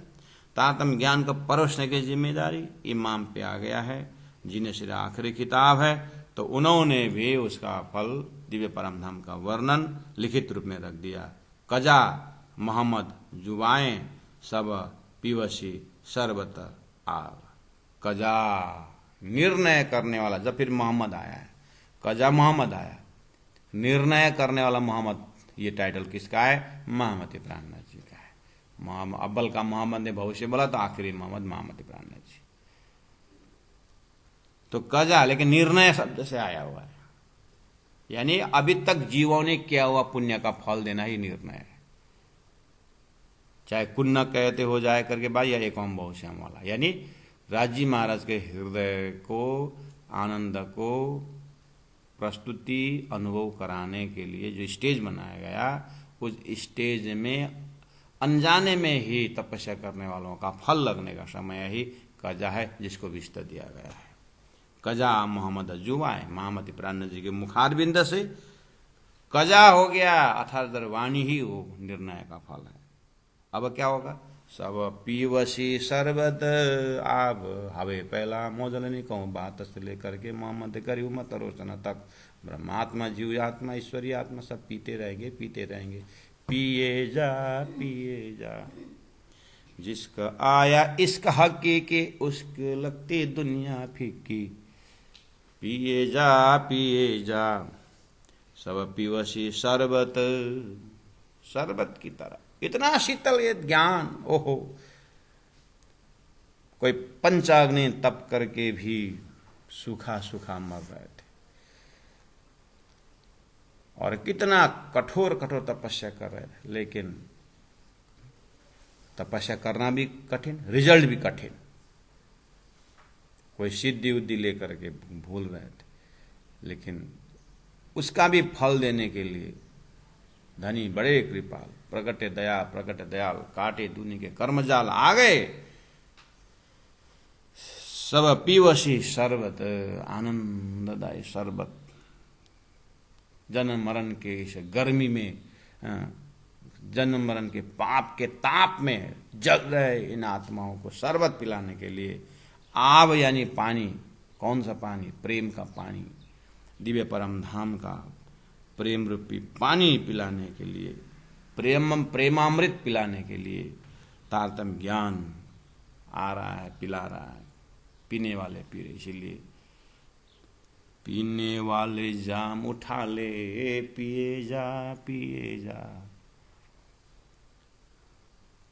तारतम ज्ञान को परोसने की जिम्मेदारी इमाम पे आ गया है। जिन्हें सिर्फ आखिरी किताब है तो उन्होंने भी उसका फल दिव्य परम धाम का वर्णन लिखित रूप में रख दिया। कजा मोहम्मद जुबाएं सब पीवसी सर्वत आग, कजा निर्णय करने वाला। जब फिर मोहम्मद आया है, कजा मोहम्मद आया, निर्णय करने वाला मोहम्मद, ये टाइटल किसका है? महामती प्राणनाथ जी का है। अव्वल का मोहम्मद ने भविष्य बोला तो आखिरी मोहम्मद महामती प्राणनाथ जी। तो कजा लेकिन निर्णय शब्द से आया हुआ है, यानी अभी तक जीवों ने किया हुआ पुण्य का फल देना ही निर्णय है। चाहे कुन्न कहते हो जाए करके भाई, या एवं बहुश्याम वाला, यानी राजी महाराज के हृदय को, आनंद को प्रस्तुति अनुभव कराने के लिए जो स्टेज बनाया गया, उस स्टेज में अनजाने में ही तपस्या करने वालों का फल लगने का समय ही कजा है, जिसको विस्तार दिया गया है। कजा मोहम्मद जुबाएं, महामती प्राणनाथ जी के मुखारबिंद से कजा हो गया, अर्थात वाणी ही वो निर्णय का फल है। अब क्या होगा? सब पीवसी शरबत आब हवे पहला मोजलनी कहूँ बात से लेकर के मोहम्मद करीब मत रोशन तक ब्रह्मात्मा जीव आत्मा ईश्वरीय आत्मा सब पीते रहेंगे पीते रहेंगे। पिए जा जिसका आया इश्क हकी के उसके लगती दुनिया फीकी। पिए जा सब पीवसी शरबत शरबत की तरह इतना शीतल ये ज्ञान। ओहो, कोई पंचाग्नि तप करके भी सूखा सूखा मर रहे थे और कितना कठोर कठोर तपस्या कर रहे थे, लेकिन तपस्या करना भी कठिन, रिजल्ट भी कठिन। कोई सिद्धि उद्धि लेकर के भूल रहे थे, लेकिन उसका भी फल देने के लिए धनी बड़े कृपाल प्रकट दयाल काटे दुनि के कर्मजाल आ गए। सब पीवसी शरबत आनंददायी शरबत। जन्म मरण के इस गर्मी में, जन्म मरण के पाप के ताप में जल रहे इन आत्माओं को शरबत पिलाने के लिए आब यानी पानी। कौन सा पानी? प्रेम का पानी, दिव्य परम धाम का प्रेम रूपी पानी पिलाने के लिए, प्रेमामृत पिलाने के लिए तारतम ज्ञान आ रहा है, पिला रहा है। पीने वाले पी रहे, इसीलिए पीने वाले जाम उठा ले पिए जा।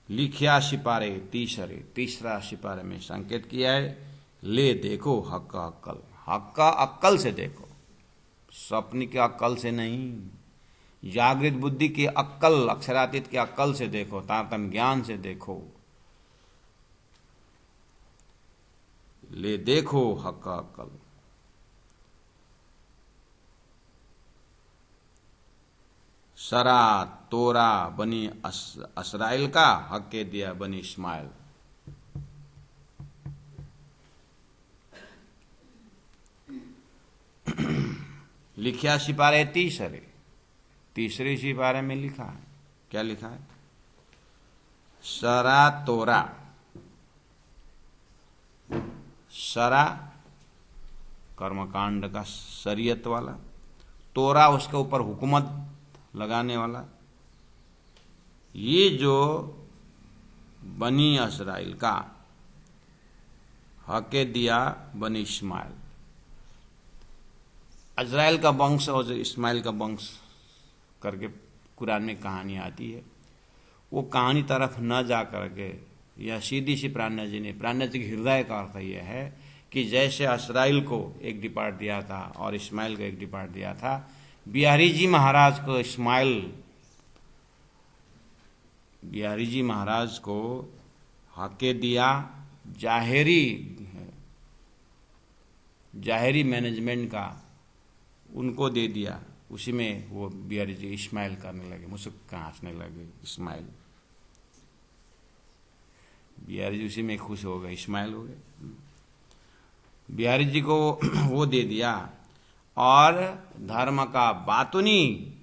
लिखिया सिपारे तीसरा सिपारे में संकेत किया है, ले देखो हक का अक्कल। हक का अक्कल से देखो, स्वप्न के अक्कल से नहीं। जागृत बुद्धि की अक्कल, अक्षरातीत की अक्कल से देखो, तारतम ज्ञान से देखो। ले देखो हक का अक्कल। सरा तोरा बनी असराइल का, हक के दिया बनी इस्माइल। लिखिया सिपारे तीसरे सिपारे में लिखा है, क्या लिखा है? सरा तोरा। सरा कर्मकांड का शरीयत वाला, तोरा उसके ऊपर हुकूमत लगाने वाला। ये जो बनी इस्राइल का हके दिया बनी इस्माइल, इस्राइल का वंश और इस्माइल का वंश करके कुरान में कहानी आती है। वो कहानी तरफ न जा करके यह सीधी सी प्राणनाथ जी ने, प्राणनाथ जी के हृदय का अर्थ यह है कि जैसे इस्राइल को एक डिपार्ट दिया था और इस्माइल को एक डिपार्ट दिया था, बिहारी जी महाराज को बिहारी जी महाराज को हके दिया जाहिरी मैनेजमेंट का उनको दे दिया। उसी में वो बिहारी जी इस्माइल करने लगे, मुझसे हंसने लगे। इस्माइल, बिहारी जी उसी में खुश हो गए, इस्माइल हो गए। बिहारी जी को वो दे दिया और धर्म का बातुनी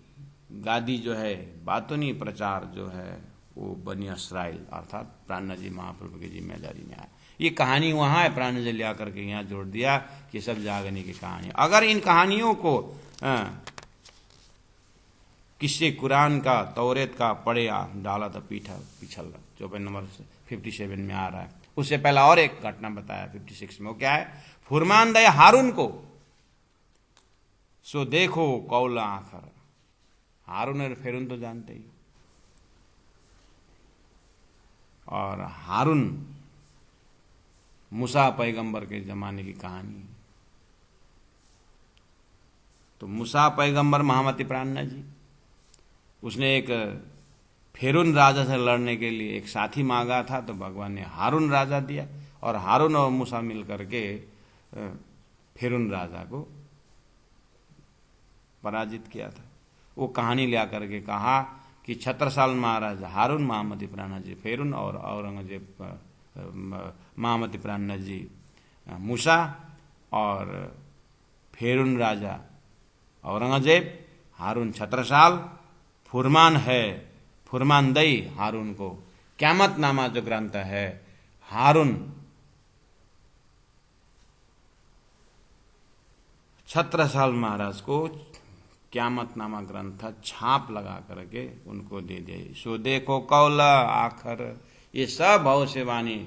गादी जो है, बातुनी प्रचार जो है, वो बनी इस्राइल अर्थात प्राणनाथ जी महाप्रभु की जिम्मेदारी में आया। ये कहानी वहां है, प्राणनाथ जी ला करके यहाँ जोड़ दिया कि सब जागने की कहानी। अगर इन कहानियों को किससे कुरान का, तौरेत का पढ़े डाला तो पीठा पिछल। 54 नंबर 57 में आ रहा है। उससे पहला और एक घटना बताया 56 में। वो क्या है? फुरमान दे हारून को सो देखो कौला आखर। हारून और फेरून तो जानते ही, और हारून मूसा पैगंबर के जमाने की कहानी। तो मूसा पैगंबर महामती प्राणनाथ जी, उसने एक फेरून राजा से लड़ने के लिए एक साथी मांगा था, तो भगवान ने हारून राजा दिया और हारून और मूसा मिल करके फेरून राजा को पराजित किया था। वो कहानी ले आकर के कहा कि छत्रसाल महाराज हारून, महामती प्राणनाथ जी फेरून और औरंगजेब महामती प्राणनाथ जी मूसा और फेरून राजा औरंगजेब, हारून छत्रसाल, फुरमान है, फुरमान दई हारून को क़यामत नामा जो ग्रंथ है, हारून छत्रसाल महाराज को क़यामत नामा ग्रंथ छाप लगा करके उनको दे दिए। सो देखो कौला आखर, ये सब भविष्यवाणी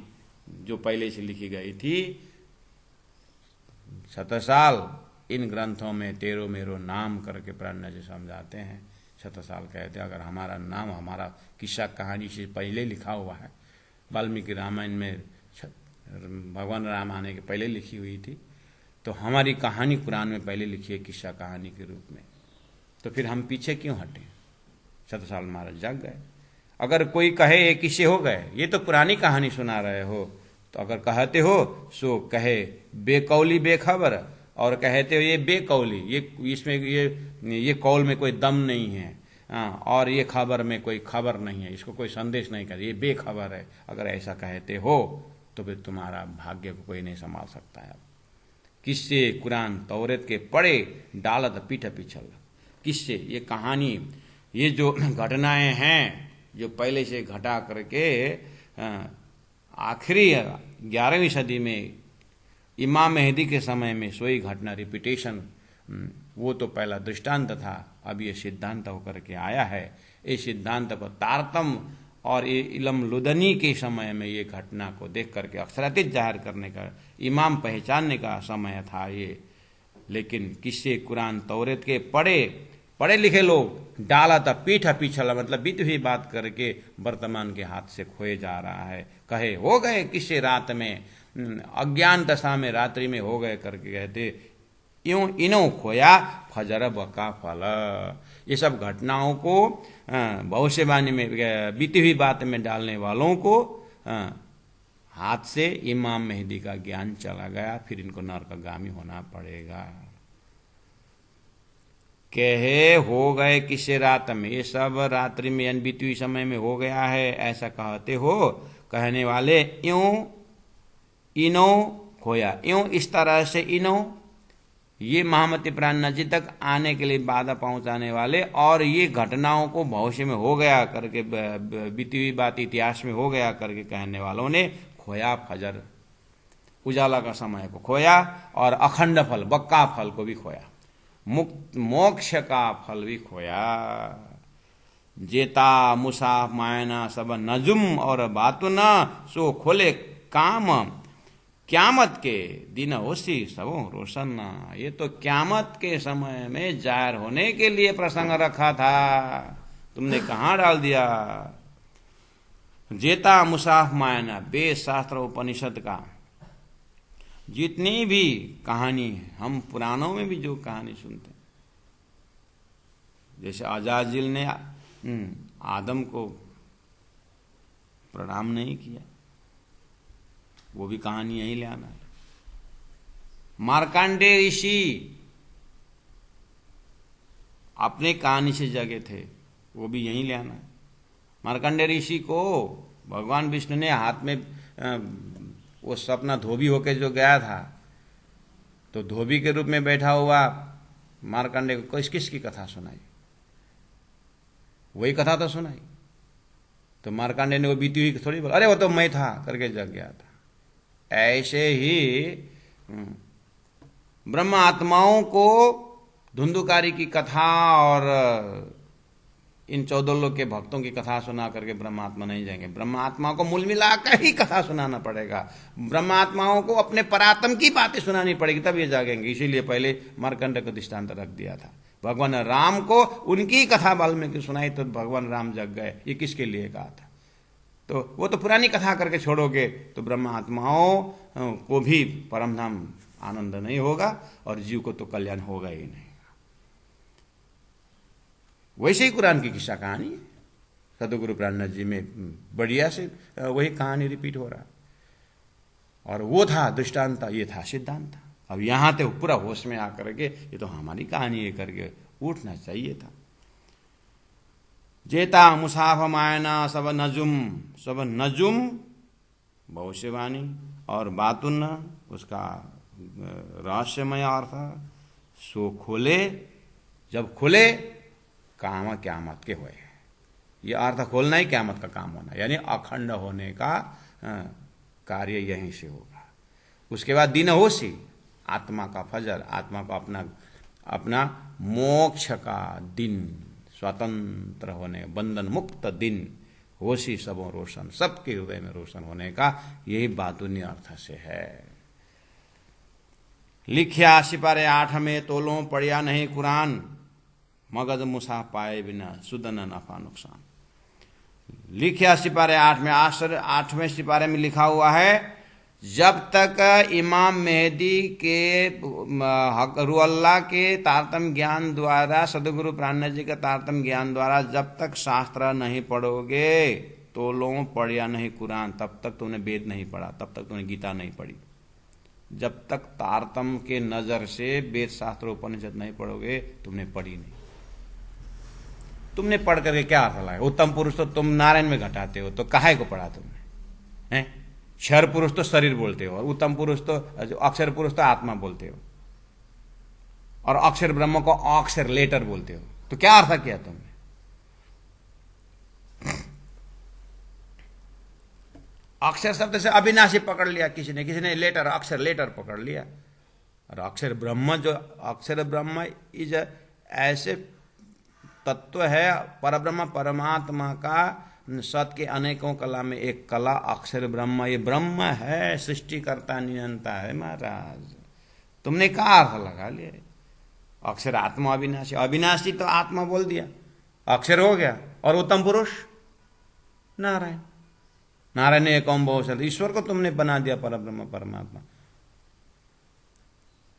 जो पहले से लिखी गई थी, छत्रसाल इन ग्रंथों में तेरो मेरो नाम करके प्राण जी समझाते हैं। छत्रसाल कहते हैं अगर हमारा नाम, हमारा किस्सा कहानी से पहले लिखा हुआ है, वाल्मीकि रामायण में भगवान राम आने के पहले लिखी हुई थी, तो हमारी कहानी कुरान में पहले लिखी है किस्सा कहानी के रूप में, तो फिर हम पीछे क्यों हटें। छत्रसाल महाराज जाग गए। अगर कोई कहे ये किस्से हो गए, ये तो पुरानी कहानी सुना रहे हो, तो अगर कहते हो सो कहे बेकौली बेखबर, और कहते हो ये बेकौली, ये इसमें ये कौल में कोई दम नहीं है, और ये खबर में कोई खबर नहीं है, इसको कोई संदेश नहीं कर, ये बेखबर है। अगर ऐसा कहते हो तो फिर तुम्हारा भाग्य को कोई नहीं संभाल सकता है। किस्से कुरान तौरेत के पढ़े, डालत पीठ पिछल। किस्से, ये कहानी, ये जो घटनाएं हैं जो पहले से घटा करके आखिरी 11वीं सदी में इमाम मेहदी के समय में सोई घटना रिपीटेशन, वो तो पहला दृष्टांत था, अब ये सिद्धांत होकर के आया है। इस सिद्धांत को तारतम और ये इलम लुदनी के समय में ये घटना को देख करके अक्षरातीत जाहिर करने का, इमाम पहचानने का समय था ये। लेकिन किस्से कुरान तौरेत के पढ़े लिखे लोग डाला था पीठ पिछला, मतलब बीती हुई बात करके वर्तमान के हाथ से खोए जा रहा है। कहे हो गए किस्से रात में, अज्ञान दशा में रात्रि में हो गए करके कहते, यूं इनो खोया फजर बका फल। ये सब घटनाओं को भविष्यवाणी में बीती हुई बात में डालने वालों को हाथ से इमाम मेहदी का ज्ञान चला गया, फिर इनको नरकगामी होना पड़ेगा। कहे हो गए किसे रात में, ये सब रात्रि में यानी बीती हुई समय में हो गया है, ऐसा कहते हो। कहने वाले यूं इनो खोया, यूं इस तरह से इनो, ये महामती प्राण नजी तक आने के लिए बाधा पहुंचाने वाले, और ये घटनाओं को भविष्य में हो गया करके, बीती हुई बात इतिहास में हो गया करके कहने वालों ने खोया फजर, उजाला का समय को खोया, और अखंड फल बक्का फल को भी खोया, मुक्त मोक्ष का फल भी खोया। जेता मुसाफ मायना सब नजुम और बातुना, सो खोले काम क़यामत के दिन होसी सबो रोशन। ये तो क़यामत के समय में जाहिर होने के लिए प्रसंग रखा था, तुमने कहाँ डाल दिया। जेता मुसाफ मायना, वेद शास्त्र उपनिषद का जितनी भी कहानी है, हम पुराणों में भी जो कहानी सुनते हैं, जैसे अजाजिल ने आदम को प्रणाम नहीं किया, वो भी कहानी यही ले आना है। मार्कंडेय ऋषि अपने कहानी से जगे थे, वो भी यही ले आना है। मार्कंडेय ऋषि को भगवान विष्णु ने हाथ में वो सपना धोबी होके जो गया था, तो धोबी के रूप में बैठा हुआ मार्कंडेय को किसकी कथा सुनाई, वही कथा तो सुनाई। तो मार्कंडेय ने वो बीती हुई थोड़ी बोला, अरे वो तो मैं था करके जग गया था। ऐसे ही ब्रह्म आत्माओं को धुंधुकारी की कथा और इन 14 लोग के भक्तों की कथा सुना करके ब्रह्मात्मा नहीं जाएंगे। ब्रह्मात्मा को मूल मिलाकर ही कथा सुनाना पड़ेगा, ब्रह्मात्माओं को अपने परात्म की बातें सुनानी पड़ेगी, तब ये जागेंगे। इसीलिए पहले मार्कंडेय को दृष्टांत रख दिया था। भगवान राम को उनकी कथा वाल्मीकि सुनाई तो भगवान राम जग गए, ये किसके लिए कहा था। तो वो तो पुरानी कथा करके छोड़ोगे तो ब्रह्मात्माओं को भी परमधाम आनंद नहीं होगा और जीव को तो कल्याण होगा ही नहीं। वैसे ही कुरान की किस्सा कहानी है, सदगुरु प्राणनाथ जी में बढ़िया से वही कहानी रिपीट हो रहा, और वो था दृष्टांत, ये था सिद्धांत। अब यहां तो पूरा होश में आकर के ये तो हमारी कहानी है करके उठना चाहिए था। जेता मुसाफ मायना सब नजुम भविष्यवाणी, और बातुन उसका रहस्यमय अर्थ। सो खोले, जब खुले काम क़यामत के हुए। ये अर्थ खोलना ही क़यामत का काम होना, यानी अखंड होने का कार्य यहीं से होगा। उसके बाद दिन होशी, आत्मा का फजर, आत्मा को अपना मोक्ष का दिन, स्वतंत्र होने, बंधन मुक्त दिन, होशी सबों रोशन, सबके हृदय में रोशन होने का यही बातूनी अर्थ से है। लिखिया सिपारे 8 में तोलों पढ़िया नहीं कुरान, मगज मुसा पाए बिना सुध न नफा नुकसान। लिखिया सिपारे 8 में, 8वें सिपारे में लिखा हुआ है, जब तक इमाम मेहदी के रूह अल्लाह के तारतम ज्ञान द्वारा, सदगुरु प्राणनाथ जी के तारतम ज्ञान द्वारा जब तक शास्त्र नहीं पढ़ोगे, तो लोग पढ़िया नहीं कुरान, तब तक तुमने वेद नहीं पढ़ा, तब तक तुमने गीता नहीं पढ़ी। जब तक तारतम के नजर से वेद शास्त्र उपनिषद नहीं पढ़ोगे, तुमने पढ़ी नहीं। तुमने पढ़ करके क्या अर्थ लाया? उत्तम पुरुष तो तुम नारायण में घटाते हो, तो काहे को पढ़ा तुमने? हैं? क्षर पुरुष तो शरीर बोलते हो, और उत्तम पुरुष तो, अक्षर पुरुष तो आत्मा बोलते हो, और अक्षर ब्रह्म को अक्षर लेटर बोलते हो, तो क्या अर्थ किया तुमने? अक्षर शब्द से अविनाशी पकड़ लिया किसी ने लेटर, अक्षर लेटर पकड़ लिया। और अक्षर ब्रह्म, जो अक्षर ब्रह्म इज ऐसे तत्व है, परब्रह्म परमात्मा का, सत के अनेकों कला में एक कला अक्षर ब्रह्म, ये ब्रह्म है, सृष्टिकर्ता नियंता है महाराज। तुमने क्या अर्थ लगा लिया? अक्षर आत्मा अविनाशी, अविनाशी तो आत्मा बोल दिया, अक्षर हो गया। और उत्तम पुरुष नारायण, नारायण एकम बहुशत, ईश्वर को तुमने बना दिया परब्रह्म परमात्मा।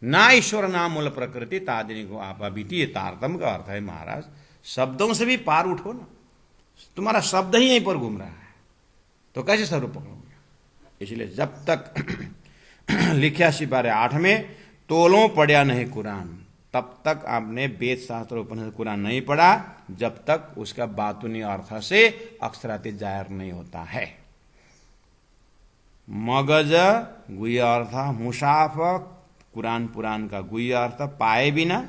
ना ईश्वर ना मूल प्रकृति तादिनी को आपा बीती, ये तारतम का अर्थ है महाराज। शब्दों से भी पार उठो ना, तुम्हारा शब्द ही यहीं पर घूम रहा है, तो कैसे स्वरूप पकड़ोगे? इसलिए जब तक लिखिया सिपारे 8 में तोलों पढ़िया नहीं कुरान, तब तक आपने वेद शास्त्र उपनिषद कुरान नहीं पढ़ा, जब तक उसका बातूनी अर्थ से अक्षरातीत जाहिर नहीं होता है। मगज गुह्य अर्थ, मुसाफ कुरान पुराण का गुह्य अर्थ पाए बिना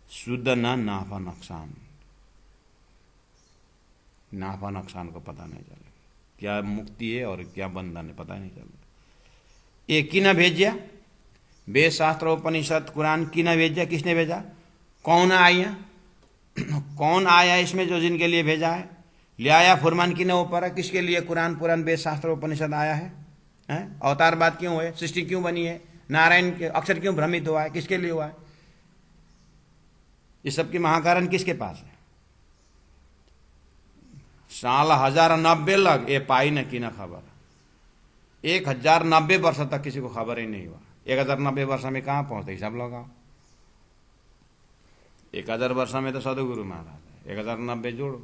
शुद्ध न नाफा नुकसान, नाफा नुकसान को पता नहीं चले, क्या मुक्ति है और क्या बंधन है, पता नहीं चले। एक ही न भेजा, वेद शास्त्र उपनिषद कुरान की न भेजा, किसने भेजा? कौन आया? कौन आया इसमें जो जिनके लिए भेजा है? ले आया फुरमान की न ऊपर, किसके लिए कुरान पुराण वेद शास्त्र उपनिषद आया है? अवतारवाद क्यों है? सृष्टि क्यों बनी है? नारायण के अक्षर क्यों भ्रमित हुआ है? किसके लिए हुआ है? इस सब की महाकारण किसके पास है? साल 1090 लग ये पाई न की न खबर, 1090 वर्ष तक किसी को खबर ही नहीं हुआ। 1090 वर्ष में कहां पहुंचते, हिसाब लगाओ। 1000 वर्ष में तो सदगुरु महाराज है, 1090 जोड़ो,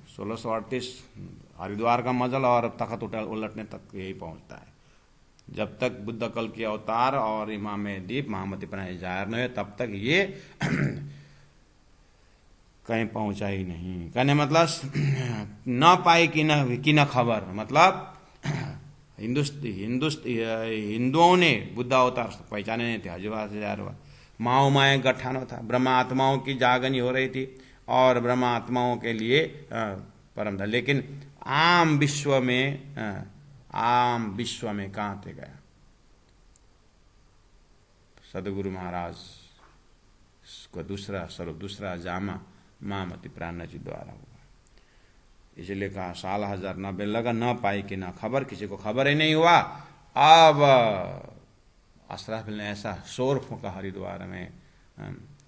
1638 हरिद्वार का मजल और तखत उलटने तक यही पहुंचता है। जब तक बुद्ध कल की अवतार और इमाम दीप महामती पर जाहिर नहीं, तब तक ये कहीं पहुंचा ही नहीं। कहने मतलब न पाई कि न खबर, मतलब हिंदुओं ने बुद्ध अवतार पहचाने नहीं थे, हजारों से हजार माओ माए गठानो था, ब्रह्म आत्माओं की जागनी हो रही थी और ब्रह्म आत्माओं के लिए परम था। लेकिन आम विश्व में कहां थे गया? सदगुरु महाराज को दूसरा स्वरूप, दूसरा जामा महामती प्राणनाथ जी द्वारा हुआ। इसलिए कहा साल 1090 लगा, न पाई कि न खबर, किसी को खबर ही नहीं हुआ। अब अशराफिल ने ऐसा शोर फूंका हरिद्वार में,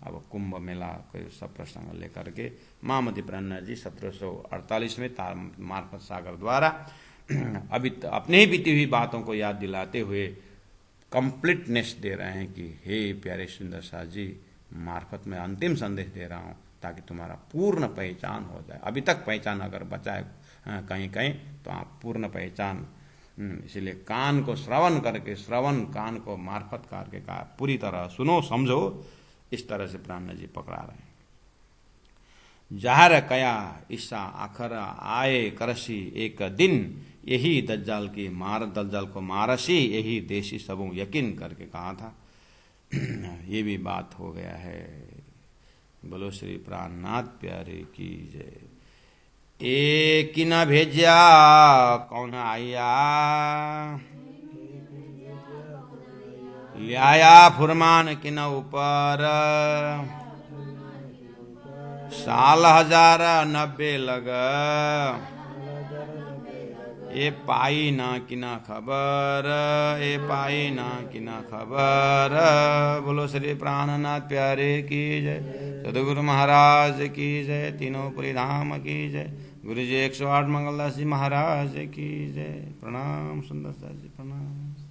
अब कुंभ मेला कोई सब प्रसंग लेकर के महामती प्राणनाथ जी 1748 में मार्फत सागर द्वारा अभी अपने ही बीती हुई बातों को याद दिलाते हुए कंप्लीटनेस दे रहे हैं कि हे प्यारे सुंदर साथ जी, मार्फत में अंतिम संदेश दे रहा हूँ ताकि तुम्हारा पूर्ण पहचान हो जाए। अभी तक पहचान अगर बचा है कहीं कहीं, तो आप पूर्ण पहचान, इसलिए कान को श्रवण करके, श्रवण कान को मार्फत करके कहा पूरी तरह सुनो समझो, इस तरह से प्राणनाथ जी पकड़ा रहे हैं। जाहिर कया ईसा आखर आए करसी एक दिन, यही दज्जाल को मारसी, यही देशी सबों यकीन करके कहा था। ये भी बात हो गया है। बोलो श्री प्राणनाथ प्यारे की जय। ए कि न भेज्या कौन आया, लियाया फुरमान किन ऊपर, साल 1090 लग, ए पाई ना किना खबर, ए पाई ना किना खबर। बोलो श्री प्राणनाथ प्यारे की जय, सदगुरु महाराज की जय, तीनों पुरी धाम की जय, गुरु जी 108 मंगलदास जी महाराज की जय। प्रणाम सुंदर दास जी, प्रणाम।